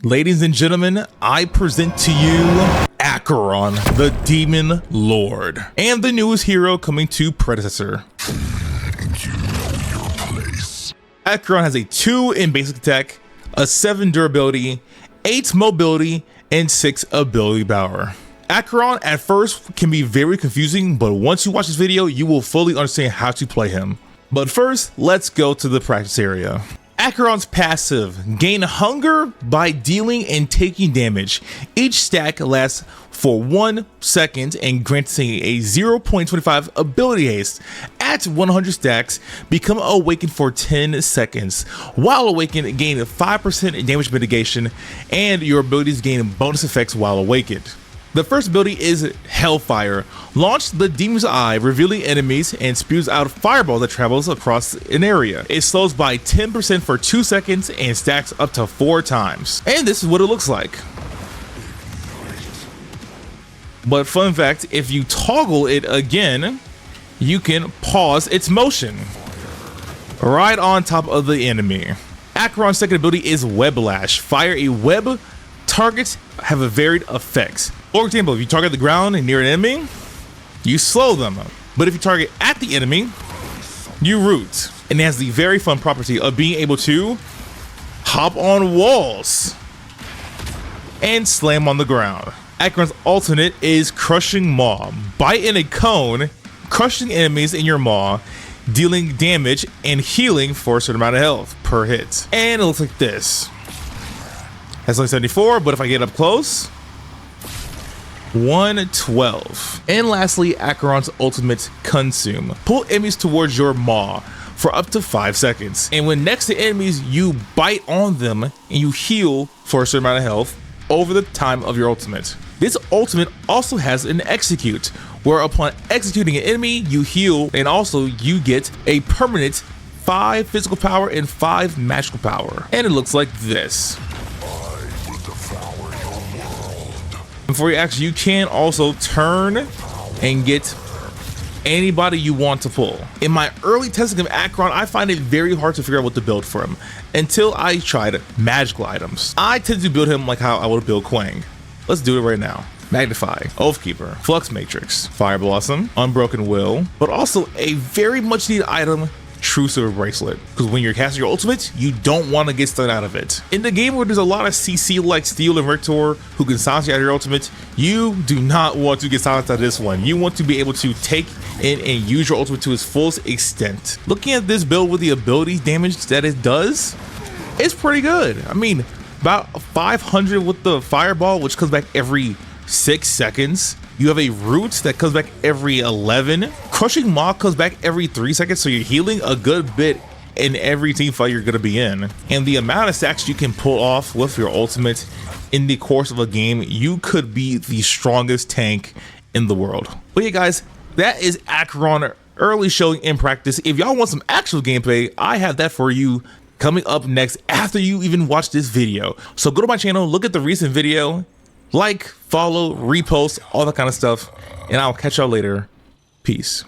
Ladies and gentlemen, I present to you Akeron, the Demon Lord, and the newest hero coming to Predecessor. Akeron has a 2 in basic attack, a 7 durability, 8 mobility, and 6 ability power. Akeron at first can be very confusing, but once you watch this video, you will fully understand how to play him. But first, let's go to the practice area. Akeron's passive, gain hunger by dealing and taking damage. Each stack lasts for 1 second and granting a 0.25 ability haste. At 100 stacks, become awakened for 10 seconds. While awakened, gain 5% damage mitigation, and your abilities gain bonus effects while awakened. The first ability is Hellfire. Launch the Demon's Eye, revealing enemies, and spews out a fireball that travels across an area. It slows by 10% for 2 seconds and stacks up to 4 times. And this is what it looks like. But fun fact, if you toggle it again, you can pause its motion right on top of the enemy. Akeron's second ability is Weblash. Fire a web. Targets have a varied effects. For example, if you target the ground and near an enemy, you slow them. But if you target at the enemy, you root. And it has the very fun property of being able to hop on walls and slam on the ground. Akeron's alternate is Crushing Maw. Bite in a cone, crushing enemies in your maw, dealing damage and healing for a certain amount of health per hit. And it looks like this. That's only 74, but if I get up close, 112. And lastly, Akeron's ultimate, Consume. Pull enemies towards your maw for up to 5 seconds. And when next to enemies, you bite on them and you heal for a certain amount of health over the time of your ultimate. This ultimate also has an Execute, where upon executing an enemy, you heal, and also you get a permanent 5 physical power and 5 magical power. And it looks like this. Before you actually, you can also turn and get anybody you want to pull. In my early testing of Akeron, I find it very hard to figure out what to build for him until I tried magical items. I tend to build him like how I would build Quang. Let's do it right now. Magnify, Oathkeeper, Flux Matrix, Fire Blossom, Unbroken Will, but also a very much needed item, True Silver Bracelet, because when you're casting your ultimate, you don't want to get stunned out of it. In the game where there's a lot of CC like Steel and Rector who can silence you out of your ultimate, you do not want to get silenced out of this one. You want to be able to take in and use your ultimate to its fullest extent. Looking at this build with the ability damage that it does, it's pretty good. I mean, about 500 with the Fireball, which comes back every 6 seconds. You have a Root that comes back every 11. Crushing Maw comes back every 3 seconds, so you're healing a good bit in every team fight you're gonna be in. And the amount of stacks you can pull off with your ultimate in the course of a game, you could be the strongest tank in the world. But yeah, guys, that is Akeron early showing in practice. If y'all want some actual gameplay, I have that for you coming up next after you even watch this video. So go to my channel, look at the recent video, like, follow, repost, all that kind of stuff, and I'll catch y'all later. Peace.